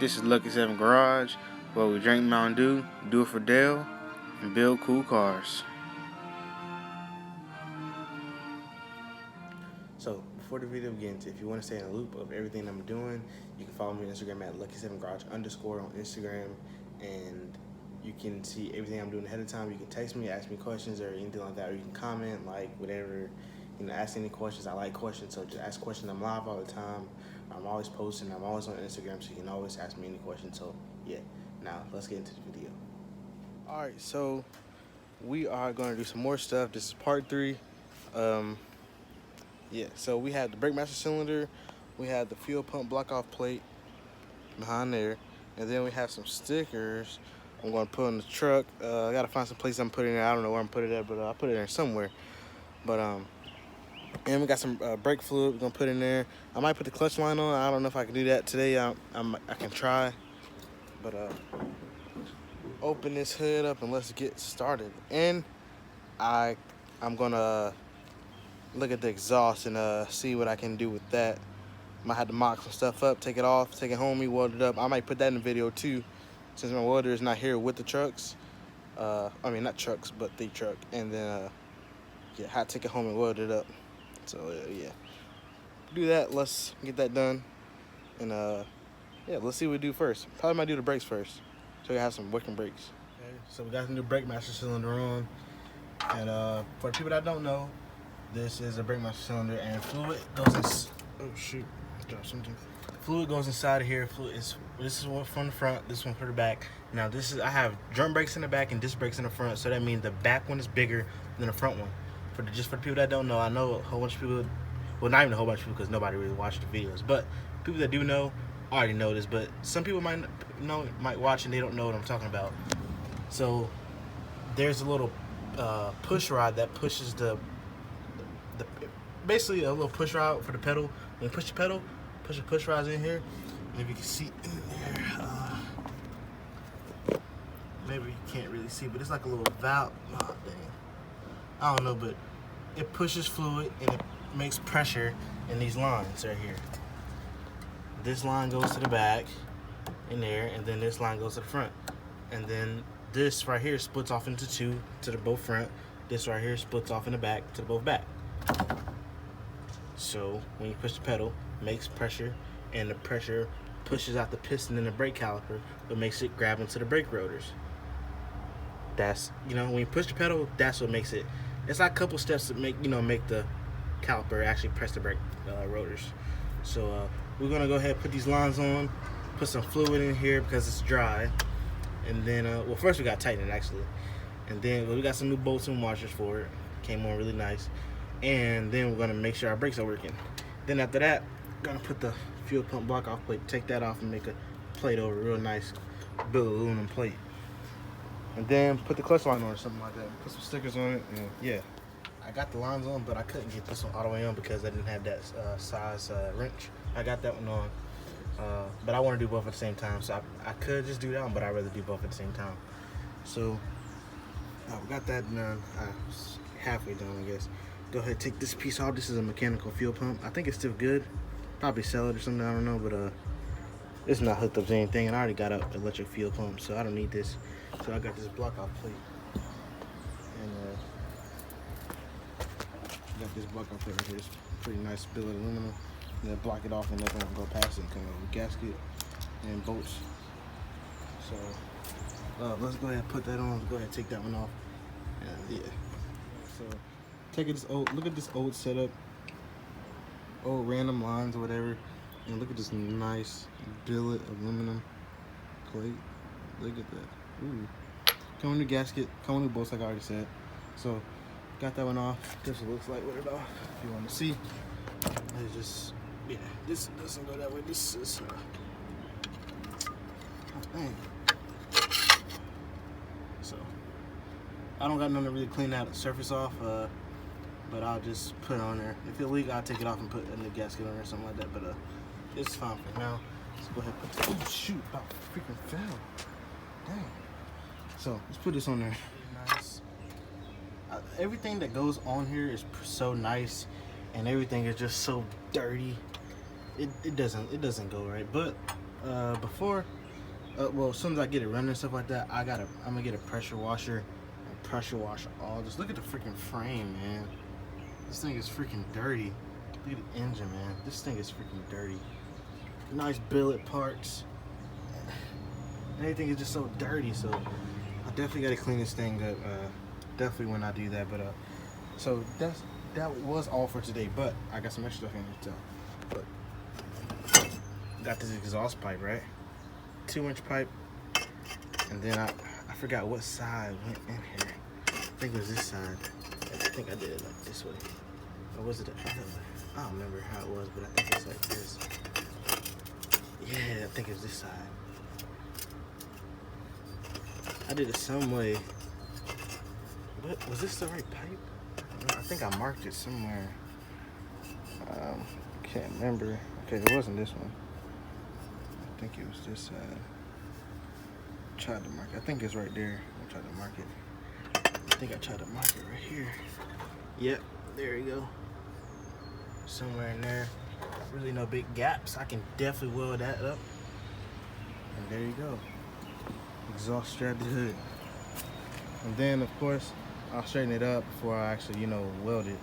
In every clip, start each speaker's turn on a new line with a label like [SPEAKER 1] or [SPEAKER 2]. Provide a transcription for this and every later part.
[SPEAKER 1] This is Lucky 7 Garage, where we drink Mountain Dew, do it for Dale, and build cool cars. So, before the video begins, if you want to stay in the loop of everything I'm doing, you can follow me on Instagram at Lucky7Garage_ on Instagram, and you can see everything I'm doing ahead of time. You can text me, ask me questions or anything like that, or you can comment, like, whatever, ask any questions. I like questions, so just ask questions. I'm live all the time. I'm always posting. I'm always on Instagram, so you can always ask me any questions. So, yeah. Now, let's get into the video. All right, so we are going to do some more stuff. This is part 3. Yeah, so we had the brake master cylinder. We had the fuel pump block-off plate behind there. And then we have some stickers I'm going to put on the truck. I got to find some place I'm putting it. I don't know where I'm putting it at, but I'll put it there somewhere. But, and we got some brake fluid we're going to put in there. I might put the clutch line on. I don't know if I can do that today. I can try. But open this hood up and let's get started. And I'm going to look at the exhaust and see what I can do with that. Might have to mock some stuff up, take it off, take it home, weld it up. I might put that in the video too, since my welder is not here with the trucks. I mean, not trucks, but the truck. And then, yeah, I had to take it home and weld it up. So, yeah. Do that. Let's get that done. And, yeah, let's see what we do first. Probably might do the brakes first, so we have some working brakes. Okay, so we got the new brake master cylinder on. And for the people that don't know, this is a brake master cylinder, and fluid goes in. Oh shoot, I dropped something. Fluid goes inside of here. This is one from the front. This one for the back. Now I have drum brakes in the back and disc brakes in the front, so that means the back one is bigger than the front one. Just for the people that don't know, I know a whole bunch of people. Well, not even a whole bunch of people because nobody really watched the videos. But people that do know already know this. But some people might watch and they don't know what I'm talking about. So there's a little push rod that pushes basically a little push rod for the pedal. When you push the pedal, push the push rods in here. Maybe you can see in there. Maybe you can't really see, but it's like a little valve. Oh, dang. I don't know, but it pushes fluid and it makes pressure in these lines right here. This line goes to the back in there, and then this line goes to the front. And then this right here splits off into two to the both front. This right here splits off in the back to the both back. So when you push the pedal, it makes pressure, and the pressure pushes out the piston in the brake caliper, but makes it grab into the brake rotors. That's, when you push the pedal, that's what makes it. It's like a couple steps that make the caliper actually press the brake rotors. So we're gonna go ahead and put these lines on, put some fluid in here because it's dry, and then well, first we got to tighten it actually, and then we got some new bolts and washers for it. Came on really nice. And then we're gonna make sure our brakes are working. Then after that, gonna put the fuel pump block off plate, take that off and make a plate over, real nice billet aluminum plate. And then put the clutch line on or something like that. Put some stickers on it, and yeah. I got the lines on, but I couldn't get this one all the way on because I didn't have that size wrench. I got that one on, but I want to do both at the same time. So I could just do that one, but I'd rather do both at the same time. So we got that done, halfway done, I guess. Go ahead and take this piece off. This is a mechanical fuel pump. I think it's still good. Probably sell it or something, I don't know, but it's not hooked up to anything, and I already got an electric fuel pump, so I don't need this. So I got this block off plate. And got this block off plate right here. It's pretty nice billet aluminum. And then block it off and let them go past it and come with a gasket and bolts. So let's go ahead and put that on. Let's go ahead and take that one off. And yeah. So look at this old setup, old random lines or whatever, and look at this nice billet aluminum plate. Look at that. Ooh. Come with the gasket, come with the bolts like I already said. So got that one off. This is what it looks like with it off. If you want to see, it's just, yeah, this doesn't go that way. This is oh, dang. So I don't got nothing to really clean that surface off, but I'll just put it on there. If it leaks, I'll take it off and put a new gasket on there or something like that, but it's fine for now. Let's go ahead and put this. Oh shoot, about freaking fell. Dang. So let's put this on there. Nice. Everything that goes on here is so nice, and everything is just so dirty. It doesn't go right, but Before, well, as soon as I get it running and stuff like that, I'm gonna get a pressure washer and pressure wash all. Just look at the freaking frame, man. This thing is freaking dirty. Look at the engine, man. This thing is freaking dirty. Nice billet parts. Everything is just so dirty, so I definitely gotta clean this thing up. Definitely when I do that, but so that was all for today. But I got some extra stuff in here too. But got this exhaust pipe, right? 2-inch pipe, and then I forgot what side went in here. I think it was this side. I think I did it like this way. Or was it the other way? I don't remember how it was, but I think it's like this. Yeah, I think it was this side. I did it some way. What was this the right pipe? I think I marked it somewhere. Can't remember. Okay, it wasn't this one. I think it was this side. Tried to mark it. I think it's right there. I tried to mark it. I think I tried to mark it right here. Yep, there you go. Somewhere in there. Really no big gaps. I can definitely weld that up. And there you go. Exhaust strap the hood. And then, of course, I'll straighten it up before I actually, weld it.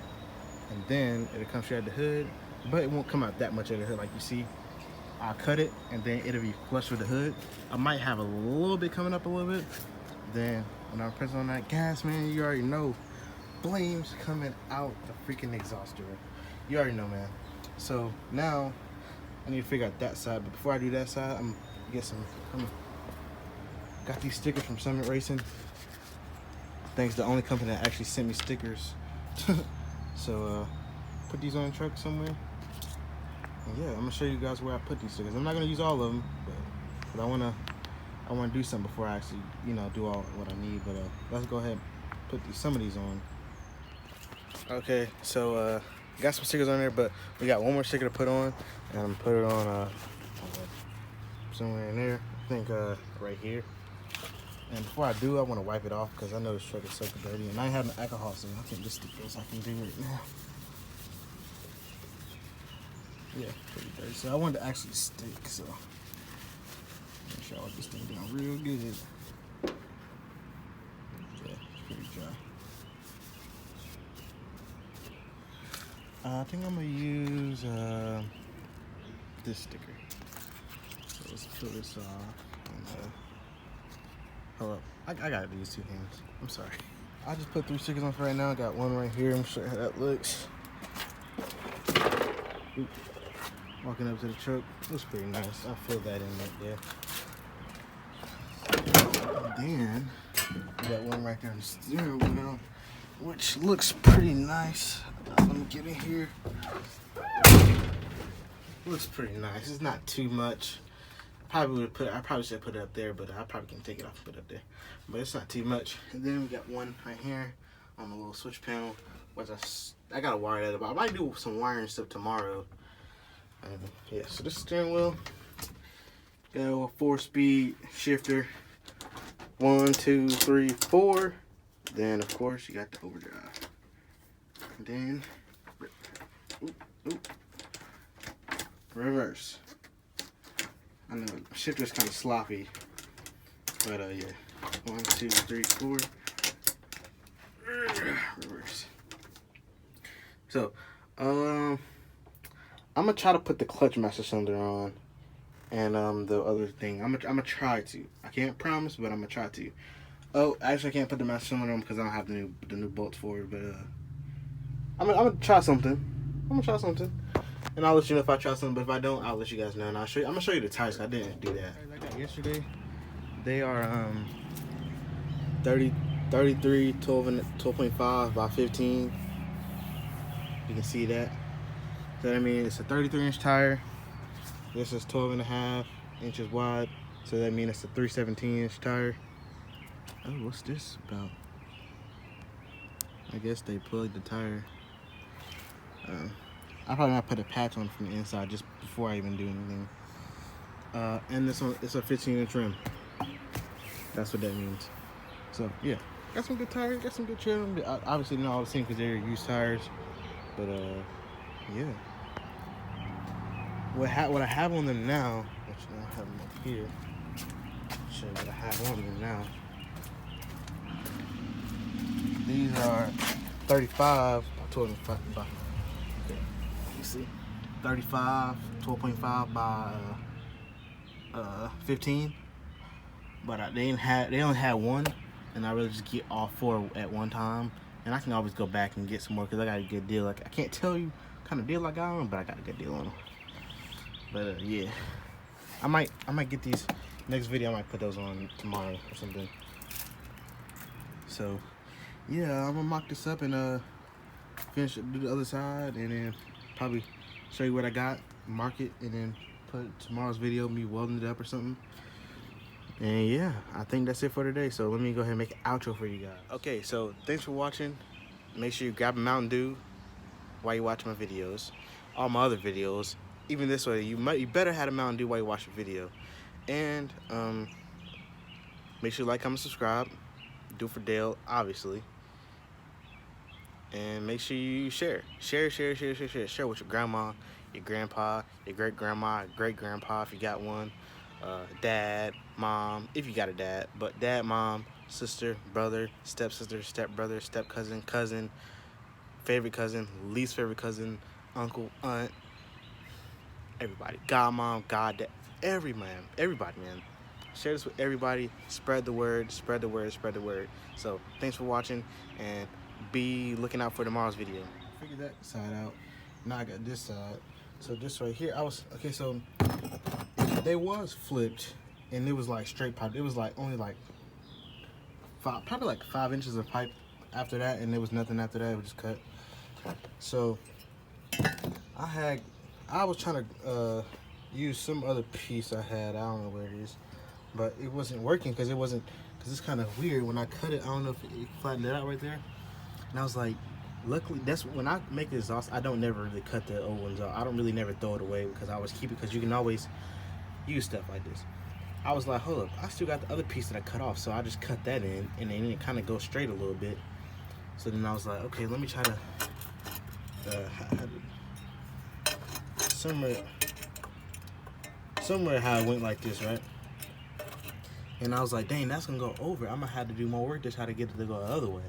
[SPEAKER 1] And then it'll come straight out the hood, but it won't come out that much of the hood like you see. I'll cut it, and then it'll be flush with the hood. I might have a little bit coming up a little bit. Then when I press on that gas, man, you already know. Flames coming out the freaking exhaust door. You already know, man. So now I need to figure out that side. But before I do that side, I'm gonna get some. Got these stickers from Summit Racing. Thanks to the only company that actually sent me stickers. So put these on the truck somewhere. And yeah, I'm gonna show you guys where I put these stickers. I'm not gonna use all of them, but I wanna do something before I actually do all what I need. But let's go ahead and put some of these on. Okay, so got some stickers on there, but we got one more sticker to put on, and I'm gonna put it on somewhere in there. I think right here. And before I do, I want to wipe it off because I know this truck is so dirty, and I ain't having alcohol, so I can't just stick this. I can do it now. Yeah, pretty dirty. So I wanted to actually stick, so make sure I wipe this thing down real good. Yeah, it's pretty dry. I think I'm gonna use this sticker. So let's peel this off. And, hold up, I gotta do these two hands. I'm sorry. I just put 3 stickers on for right now. I got one right here. I'm sure how that looks. Oop. Walking up to the truck. Looks pretty nice. I feel that in right there. And then we got one right there on the steering wheel, which looks pretty nice. Let me get in here. Looks pretty nice. It's not too much. I probably should put it up there, but I probably can take it off and put it up there. But it's not too much. And then we got one right here on the little switch panel, which I gotta wire that up. I might do some wiring stuff tomorrow. Yeah, so this steering wheel got a 4-speed shifter. 1, 2, 3, 4. Then of course you got the overdrive. And then reverse. I know the shifter's kind of sloppy, but yeah. 1, 2, 3, 4. Reverse. So, I'm gonna try to put the clutch master cylinder on, and the other thing. I'm gonna try to. I can't promise, but I'm gonna try to. Oh, actually, I can't put the master cylinder on because I don't have the new bolts for it. But I'm gonna try something. And I'll let you know if I try something, but if I don't, I'll let you guys know. And I'm gonna show you the tires. I didn't do that. I got yesterday. They are 33, 12.5 by 15. You can see that. So that means it's a 33-inch tire. This is 12.5 inches wide. So that means it's a 317-inch tire. Oh, what's this about? I guess they plugged the tire. I probably might put a patch on from the inside just before I even do anything. And this one, it's a 15-inch rim. That's what that means. So yeah, got some good tires, got some good trim. Obviously not all the same because they're used tires, but yeah. What I have on them now, Actually, I have them up here. Show you what I have on me now. These are 35 by 25 by, okay, you see, 35, 12.5 by 15. But they only had one, and I really just get all 4 at one time. And I can always go back and get some more because I got a good deal. Like, I can't tell you what kind of deal I got on them, but I got a good deal on them. But yeah, I might get these next video. I might put those on tomorrow or something. So yeah, I'm gonna mock this up and do the other side, and then probably show you what I got, mark it, and then put tomorrow's video me welding it up or something. And yeah, I think that's it for today. So let me go ahead and make an outro for you guys. Okay, so thanks for watching. Make sure you grab a Mountain Dew while you watch my videos. All my other videos, even this way, you better have a Mountain Dew while you watch the video. And make sure you like, comment, subscribe. Do for Dale, obviously. And make sure you share with your grandma, your grandpa, your great-grandma, great-grandpa if you got one, dad, mom, if you got a dad, but dad, mom, sister, brother, stepsister, stepbrother, step-cousin, cousin, favorite cousin, least favorite cousin, uncle, aunt, everybody, godmom, goddad, everybody, man. Share this with everybody. Spread the word, spread the word, spread the word. So thanks for watching, and be looking out for tomorrow's video. Figure that side out. Now I got this side. So this right here, okay, so they was flipped, and it was like straight pipe. It was like only like probably like 5 inches of pipe after that, and there was nothing after that. It was just cut. So I was trying to use some other piece I had. I don't know where it is, but it wasn't working because it's kind of weird when I cut it. I don't know if it flattened it out right there. And I was like, luckily, that's when I make the exhaust, I don't never really cut the old ones off. I don't really never throw it away because I always keep it, because you can always use stuff like this. I was like, hold up, I still got the other piece that I cut off, so I just cut that in, and then it kind of goes straight a little bit. So then I was like, okay, let me try to somewhere how it went like this, right? And I was like, dang, that's gonna go over. I'm gonna have to do more work to try to get it to go the other way.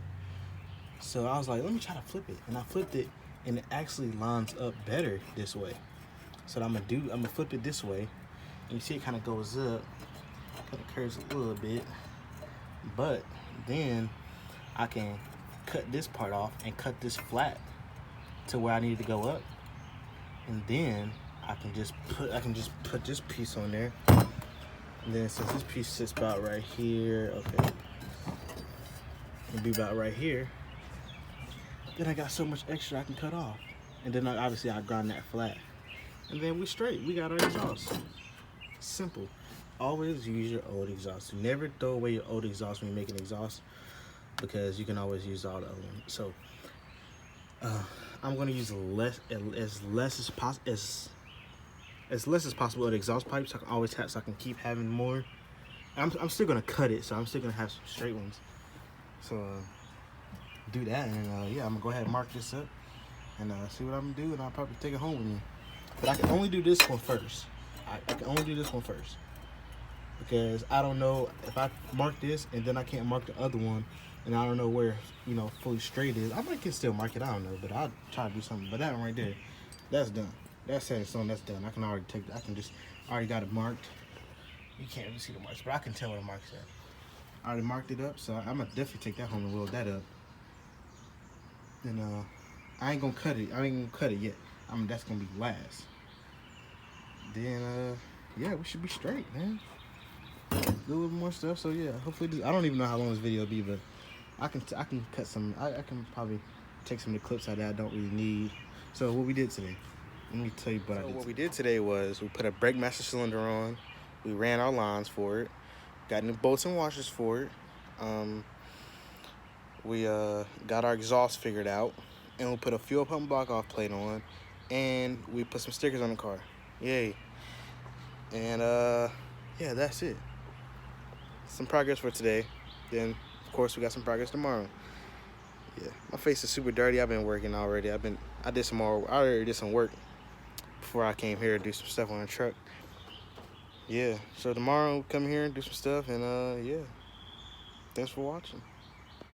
[SPEAKER 1] So I was like, let me try to flip it. And I flipped it, and it actually lines up better this way. So what I'm gonna flip it this way. And you see it kind of goes up, kind of curves a little bit. But then I can cut this part off and cut this flat to where I need to go up. And then I can just put this piece on there. And then since this piece sits about right here, okay, it'll be about right here. Then I got so much extra I can cut off. And then obviously I grind that flat. And then we straight. We got our exhaust. Simple. Always use your old exhaust. Never throw away your old exhaust when you make an exhaust, because you can always use all the other ones. So I'm gonna use as less as possible of the exhaust pipe, so I can always have, so I can keep having more. I'm still gonna cut it, so I'm still gonna have some straight ones. So do that, and yeah, I'm gonna go ahead and mark this up and see what I'm gonna do, and I'll probably take it home with me. But I can only do this one first. I can only do this one first, because I don't know if I mark this and then I can't mark the other one, and I don't know where, you know, fully straight is. I might can still mark it, I don't know, but I'll try to do something. But that one right there, that's done. That's set in stone, that's done. I can already take that. I already got it marked. You can't really see the marks, but I can tell where the marks at. I already marked it up, so I'm gonna definitely take that home and weld that up. And I ain't gonna cut it. I ain't gonna cut it yet. That's gonna be last. Then yeah, we should be straight, man. Do a little more stuff. So yeah, hopefully I don't even know how long this video will be, but I can cut some. I can probably take some of the clips out that I don't really need. So what we did today, let me tell you what we did today was we put a brake master cylinder on. We ran our lines for it. Got new bolts and washers for it. We got our exhaust figured out, and we put a fuel pump block off plate on, and we put some stickers on the car. Yay. And yeah, that's it. Some progress for today. Then of course we got some progress tomorrow. Yeah, my face is super dirty. I've been working already. I already did some work before I came here to do some stuff on the truck. yeah, so tomorrow we'll come here and do some stuff, and yeah, thanks for watching.